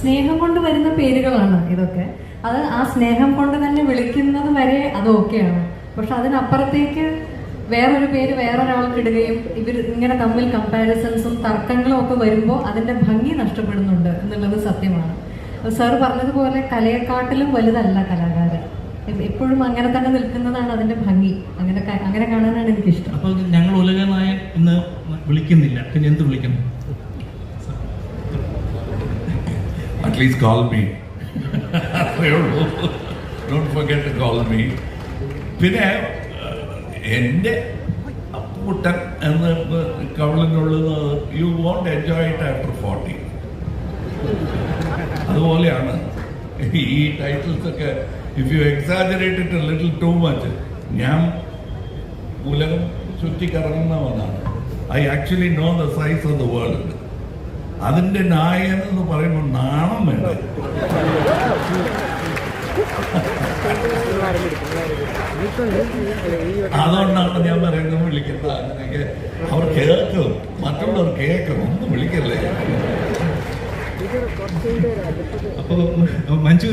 സ്നേഹം കൊണ്ട് വരുന്ന പേരുകളാണ് ഇതൊക്കെ. അത് ആ സ്നേഹം കൊണ്ട് തന്നെ വിളിക്കുന്നത് വരെ അത് ഓക്കെയാണ്. പക്ഷെ അതിനപ്പുറത്തേക്ക് വേറൊരു പേര് വേറൊരാൾക്ക് ഇടുകയും ഇവർ ഇങ്ങനെ തമ്മിൽ കമ്പാരിസൺസും തർക്കങ്ങളും ഒക്കെ വരുമ്പോൾ അതിന്റെ ഭംഗി നഷ്ടപ്പെടുന്നുണ്ട് എന്നുള്ളത് സത്യമാണ്. സാർ പറഞ്ഞതുപോലെ കലയെക്കാട്ടിലും വലുതല്ല കലാകാരൻ. എപ്പോഴും അങ്ങനെ തന്നെ നിൽക്കുന്നതാണ് അതിന്റെ ഭംഗി. അങ്ങനെ കാണാനാണ് എനിക്കിഷ്ടം. അപ്പോൾ ഞങ്ങൾ ഉലകനായൻ എന്ന് വിളിക്കുന്നില്ല, പിന്നെ എന്ത് വിളിക്കണം? At least call me. Don't forget to call me. പിന്നെ എൻ്റെ അപ്പൂട്ടൻ എന്ന് കവളിനുള്ളത് you won't enjoy it after 40. അതുപോലെയാണ് ഈ ടൈറ്റിൽസ് ഒക്കെ. If you exaggerate it a little too much. ഞാൻ ഉലകം ചുറ്റിക്കറങ്ങുന്നവനാണ്. I actually know the size of the world. അതിൻ്റെ നായകൻ എന്ന് പറയുമ്പോൾ നാണം വേണ്ട. അതുകൊണ്ടാണ് ഞാൻ പറയുന്നത് വിളിക്കുന്നത്. അങ്ങനെയൊക്കെ അവർ കേൾക്കും, മറ്റുള്ളവർ കേൾക്കും. ഒന്നും വിളിക്കല്ലേ. അപ്പോൾ മഞ്ജു